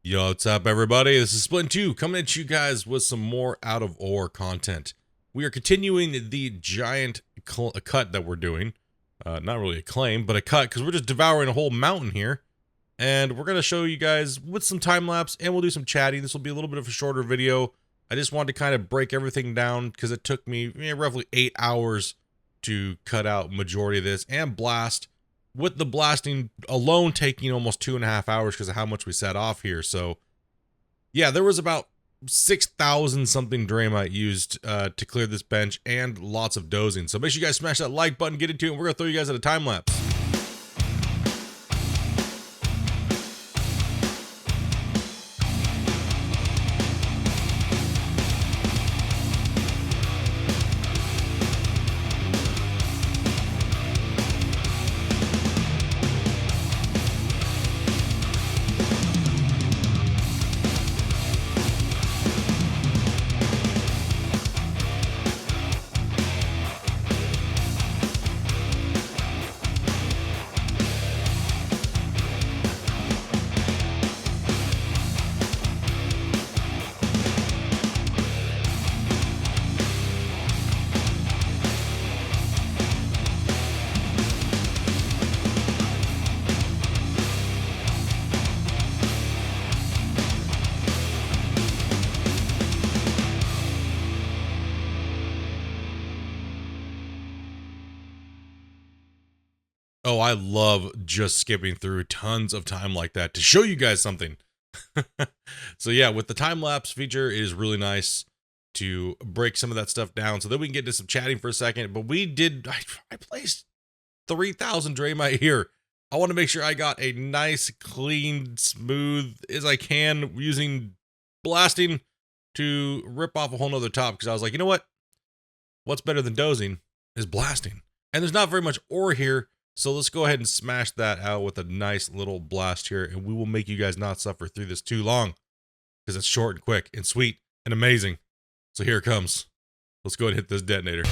Yo, what's up, everybody? This is Splitintwo coming at you guys with some more Out of Ore content. We are continuing the giant cut that we're doing. Not really a claim, but a cut, because we're just devouring a whole mountain here. And we're going to show you guys with some time-lapse, and we'll do some chatting. This will be a little bit of a shorter video. I just wanted to kind of break everything down, because it took me roughly 8 hours to cut out majority of this and blast, with the blasting alone taking almost 2.5 hours because of how much we set off here. So yeah, there was about 6,000 something Draymite used to clear this bench, and lots of dozing. So make sure you guys smash that like button, get into it, and we're gonna throw you guys at a time lapse. Oh, I love just skipping through tons of time like that to show you guys something. So yeah, with the time-lapse feature, it is really nice to break some of that stuff down so that we can get into some chatting for a second. But I placed 3,000 Draymite here. I want to make sure I got a nice, clean, smooth as I can using blasting to rip off a whole nother top, because I was like, you know what? What's better than dozing is blasting. And there's not very much ore here. So let's go ahead and smash that out with a nice little blast here, and we will make you guys not suffer through this too long, because it's short and quick and sweet and amazing. So here it comes. Let's go ahead and hit this detonator.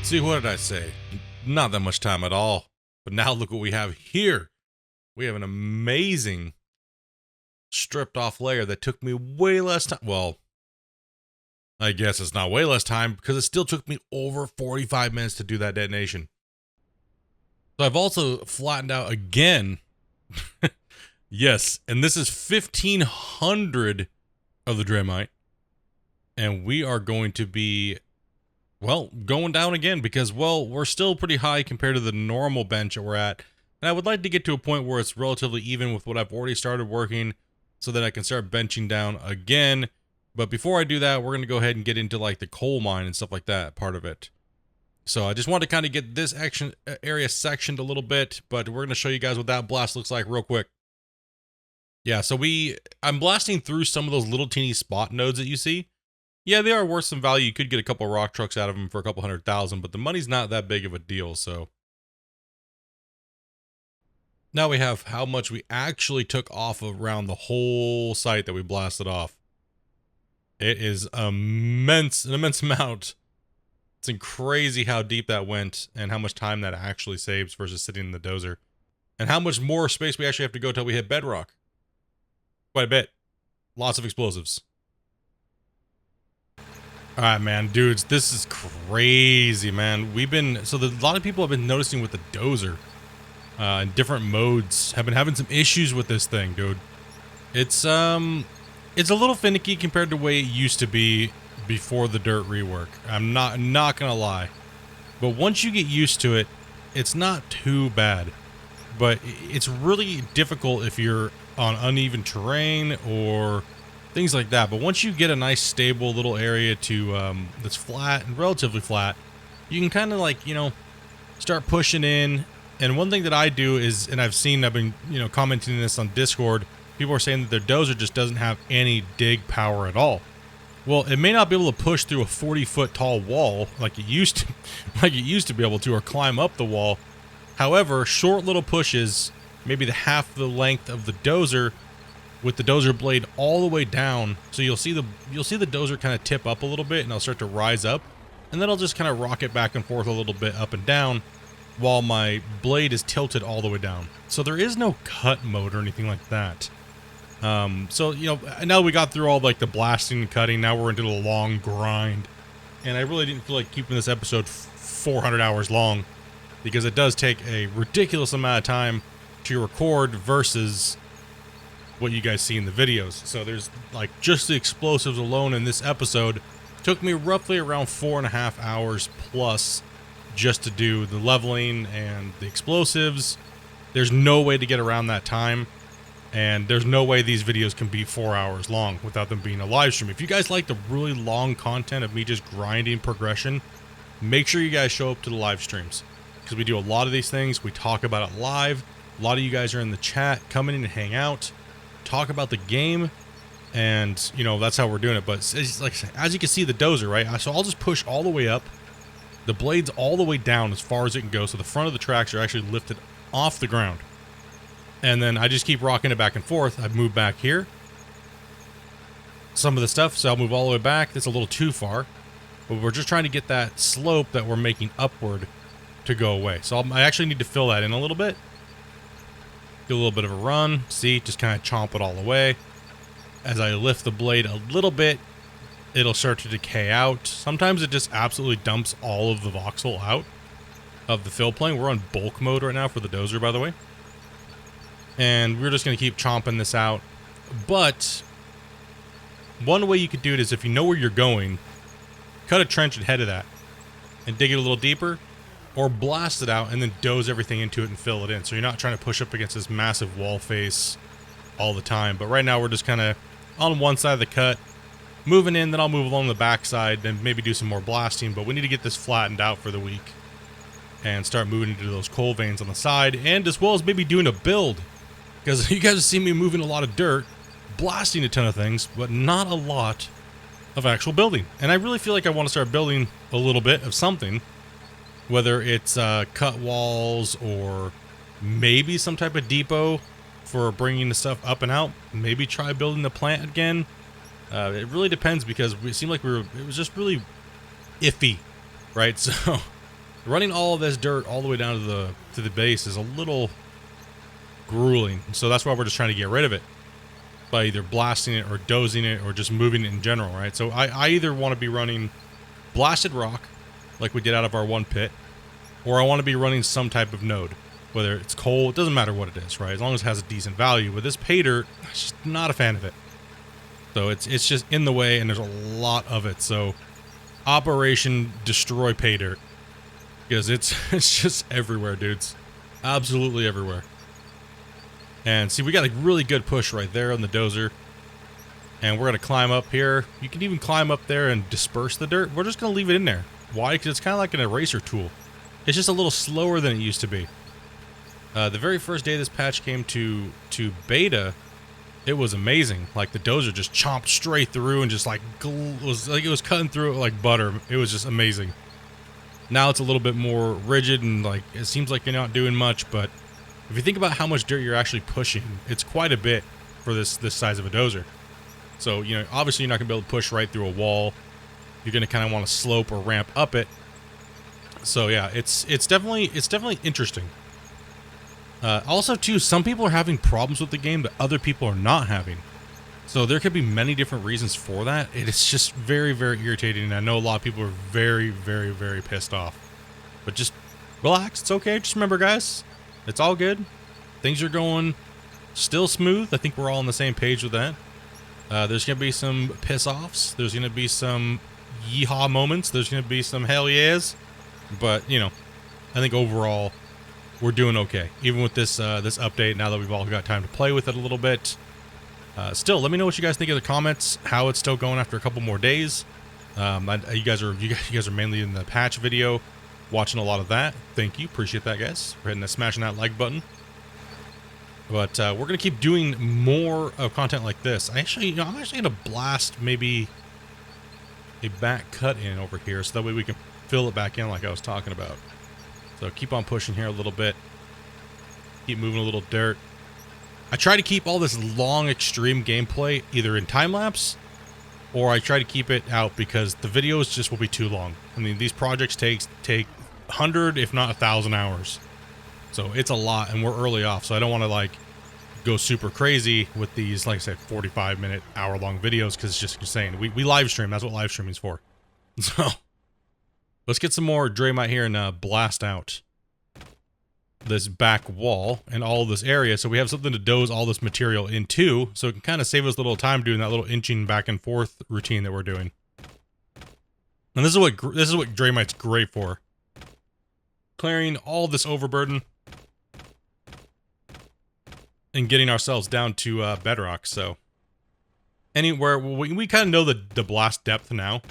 See, what did I say? Not that much time at all. But now look what we have here. We have an amazing stripped off layer that took me way less time. Well, I guess it's not way less time, because it still took me over 45 minutes to do that detonation. So I've also flattened out again. Yes, and this is 1,500 of the Draymite. And we are going to be, well, going down again, because, well, we're still pretty high compared to the normal bench that we're at. And I would like to get to a point where it's relatively even with what I've already started working, so that I can start benching down again. But before I do that, we're going to go ahead and get into like the coal mine and stuff like that, part of it. So I just want to kind of get this area sectioned a little bit, but we're going to show you guys what that blast looks like real quick. Yeah, so I'm blasting through some of those little teeny spot nodes that you see. Yeah, they are worth some value. You could get a couple rock trucks out of them for a couple 100,000, but the money's not that big of a deal, so. Now we have how much we actually took off around the whole site that we blasted off. It is an immense amount. It's crazy how deep that went and how much time that actually saves versus sitting in the dozer. And how much more space we actually have to go till we hit bedrock. Quite a bit. Lots of explosives. All right, man, dudes, this is crazy, man. A lot of people have been noticing with the dozer in different modes have been having some issues with this thing, dude. It's a little finicky compared to the way it used to be before the dirt rework. I'm not gonna lie, but once you get used to it, it's not too bad. But it's really difficult if you're on uneven terrain or things like that. But once you get a nice stable little area to that's flat and relatively flat, you can kind of like, start pushing in. And one thing that I do is, and I've been commenting this on Discord, people are saying that their dozer just doesn't have any dig power at all. Well, it may not be able to push through a 40-foot tall wall like it used to be able to, or climb up the wall. However, short little pushes, maybe the half the length of the dozer, with the dozer blade all the way down. So you'll see the dozer kind of tip up a little bit, and it'll start to rise up, and then I'll just kind of rock it back and forth a little bit up and down while my blade is tilted all the way down. So there is no cut mode or anything like that. So, you know, now we got through all like the blasting and cutting, now we're into the long grind. And I really didn't feel like keeping this episode 400 hours long, because it does take a ridiculous amount of time to record versus what you guys see in the videos. So there's like just the explosives alone in this episode took me roughly around 4.5 hours plus just to do the leveling and the explosives. There's no way to get around that time. And there's no way these videos can be 4 hours long without them being a live stream. If you guys like the really long content of me just grinding progression, make sure you guys show up to the live streams, because we do a lot of these things. We talk about it live. A lot of you guys are in the chat, coming in and hang out, talk about the game, and you know, that's how we're doing it. But it's like, as you can see, the dozer, right? So I'll just push all the way up. The blade's all the way down as far as it can go, so the front of the tracks are actually lifted off the ground. And then I just keep rocking it back and forth. I've moved back here some of the stuff, so I'll move all the way back. That's a little too far, but we're just trying to get that slope that we're making upward to go away. So I actually need to fill that in a little bit. Do a little bit of a run. See, just kind of chomp it all away. As I lift the blade a little bit, it'll start to decay out. Sometimes it just absolutely dumps all of the voxel out of the fill plane. We're on bulk mode right now for the dozer, by the way. And we're just going to keep chomping this out. But one way you could do it is, if you know where you're going, cut a trench ahead of that and dig it a little deeper, or blast it out and then doze everything into it and fill it in. So you're not trying to push up against this massive wall face all the time. But right now we're just kind of on one side of the cut, moving in, then I'll move along the back side and maybe do some more blasting. But we need to get this flattened out for the week and start moving into those coal veins on the side, and as well as maybe doing a build. Because you guys have seen me moving a lot of dirt, blasting a ton of things, but not a lot of actual building. And I really feel like I want to start building a little bit of something, whether it's cut walls or maybe some type of depot for bringing the stuff up and out. Maybe try building the plant again. It really depends, because it seemed like it was just really iffy, right? So running all of this dirt all the way down to the base is a little grueling. So that's why we're just trying to get rid of it by either blasting it or dozing it or just moving it in general, right? So I either want to be running blasted rock like we did out of our one pit, or I want to be running some type of node, whether it's coal. It doesn't matter what it is, right? As long as it has a decent value. With this pay dirt, I'm just not a fan of it. So it's just in the way, and there's a lot of it. So Operation Destroy Pay Dirt, because it's just everywhere, dudes. Absolutely everywhere. And see, we got a really good push right there on the dozer. And we're going to climb up here. You can even climb up there and disperse the dirt. We're just going to leave it in there. Why? Because it's kind of like an eraser tool. It's just a little slower than it used to be. The very first day this patch came to beta, it was amazing. Like, the dozer just chomped straight through and just like, it was cutting through it like butter. It was just amazing. Now it's a little bit more rigid, and like, it seems like you're not doing much, but if you think about how much dirt you're actually pushing, it's quite a bit for this size of a dozer. So, you know, obviously you're not going to be able to push right through a wall. You're going to kind of want to slope or ramp up it. So yeah, it's definitely interesting. Also too, some people are having problems with the game that other people are not having. So there could be many different reasons for that. It's just very, very irritating, and I know a lot of people are very, very, very pissed off. But just relax, it's okay. Just remember, guys, it's all good. Things are going still smooth. I think we're all on the same page with that. There's going to be some piss-offs. There's going to be some yeehaw moments. There's going to be some hell yeahs. But, you know, I think overall we're doing okay. Even with this this update, now that we've all got time to play with it a little bit. Still, let me know what you guys think in the comments, how it's still going after a couple more days. You guys are mainly in the patch video, watching a lot of that. Thank you. Appreciate that, guys, for hitting that, smashing that like button. But we're going to keep doing more of content like this. I'm actually going to blast maybe a back cut in over here, so that way we can fill it back in like I was talking about. So keep on pushing here a little bit. Keep moving a little dirt. I try to keep all this long extreme gameplay either in time-lapse, or I try to keep it out because the videos just will be too long. I mean, these projects take 100, if not 1,000 hours. So it's a lot, and we're early off, so I don't want to, like, go super crazy with these, like I said, 45-minute, hour-long videos, because it's just insane. We live stream. That's what live streaming is for. So let's get some more Draymite here and blast out this back wall and all of this area, so we have something to doze all this material into, so it can kind of save us a little time doing that little inching back and forth routine that we're doing. And this is what Draymite's great for. Clearing all this overburden and getting ourselves down to bedrock. So anywhere we kind of know the blast depth now.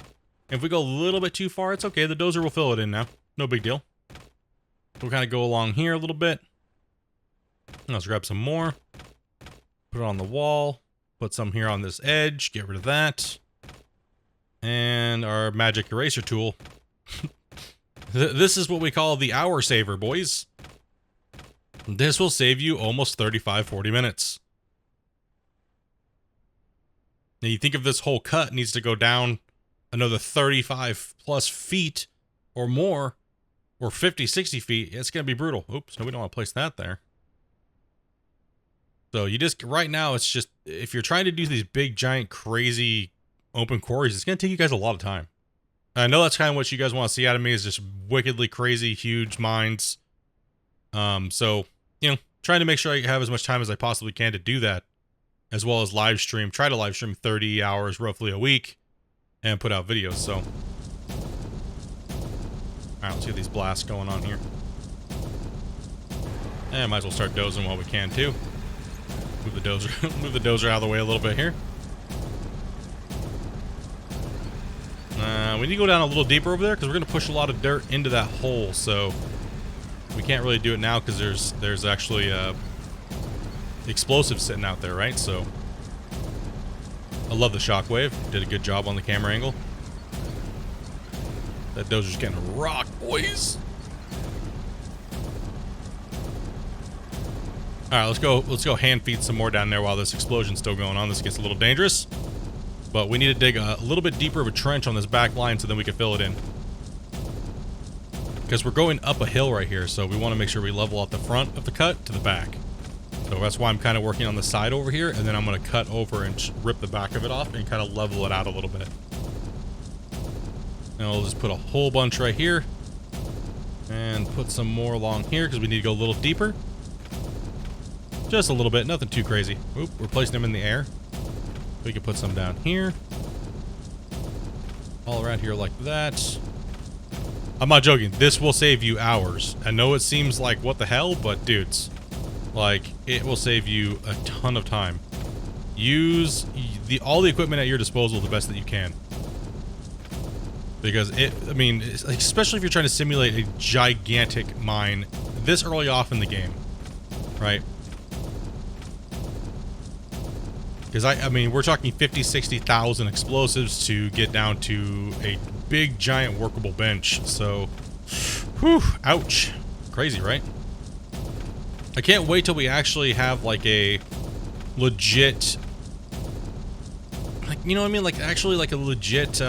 If we go a little bit too far, it's okay. The dozer will fill it in now. No big deal. We'll kind of go along here a little bit. Let's grab some more. Put it on the wall. Put some here on this edge. Get rid of that. And our magic eraser tool. This is what we call the hour saver, boys. This will save you almost 35-40 minutes. Now you think if this whole cut needs to go down another 35 plus feet or more, or 50-60 feet, it's gonna be brutal. Oops, no, we don't want to place that there. So you just, right now, it's just, if you're trying to do these big, giant, crazy open quarries, it's gonna take you guys a lot of time. I know that's kind of what you guys want to see out of me, is just wickedly crazy, huge mines. So, you know, trying to make sure I have as much time as I possibly can to do that, as well as live stream. Try to live stream 30 hours roughly a week and put out videos. So, all right, let's get these blasts going on here. And might as well start dozing while we can too. Move the dozer, move the dozer out of the way a little bit here. We need to go down a little deeper over there because we're going to push a lot of dirt into that hole. So we can't really do it now because there's actually explosives sitting out there, right? So I love the shockwave. Did a good job on the camera angle. That dozer's getting rocked, boys. All right, let's go hand feed some more down there while this explosion's still going on. This gets a little dangerous. But we need to dig a little bit deeper of a trench on this back line so then we can fill it in. Because we're going up a hill right here, so we want to make sure we level out the front of the cut to the back. So that's why I'm kind of working on the side over here, and then I'm going to cut over and rip the back of it off and kind of level it out a little bit. And we'll just put a whole bunch right here. And put some more along here because we need to go a little deeper. Just a little bit, nothing too crazy. Oop, we're placing them in the air. We can put some down here. All around here like that. I'm not joking. This will save you hours. I know it seems like what the hell, but dudes, like, it will save you a ton of time. Use all the equipment at your disposal the best that you can. Because I mean, especially if you're trying to simulate a gigantic mine this early off in the game, right? Because I mean, we're talking 50, 60,000 explosives to get down to a big, giant, workable bench. So, whew, ouch. Crazy, right? I can't wait till we actually have, like, a legit, like, you know what I mean? Like, actually, like, a legit,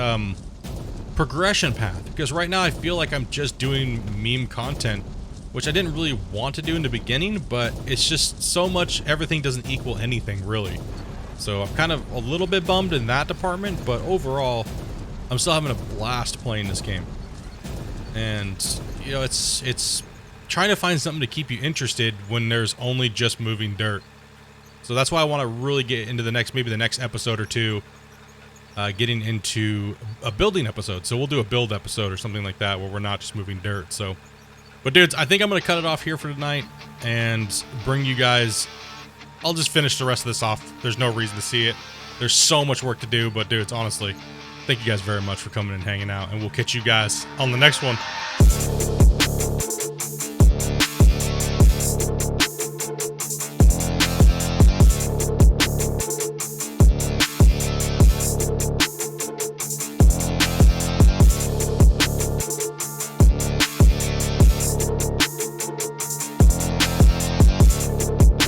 progression path. Because right now I feel like I'm just doing meme content, which I didn't really want to do in the beginning, but it's just so much, everything doesn't equal anything, really. So I'm kind of a little bit bummed in that department, but overall, I'm still having a blast playing this game. And, you know, it's trying to find something to keep you interested when there's only just moving dirt. So that's why I want to really get into maybe the next episode or two, getting into a building episode. So we'll do a build episode or something like that where we're not just moving dirt. So, but dudes, I think I'm going to cut it off here for tonight and bring you guys. I'll just finish the rest of this off. There's no reason to see it. There's so much work to do, but dudes, honestly, thank you guys very much for coming and hanging out, and we'll catch you guys on the next one.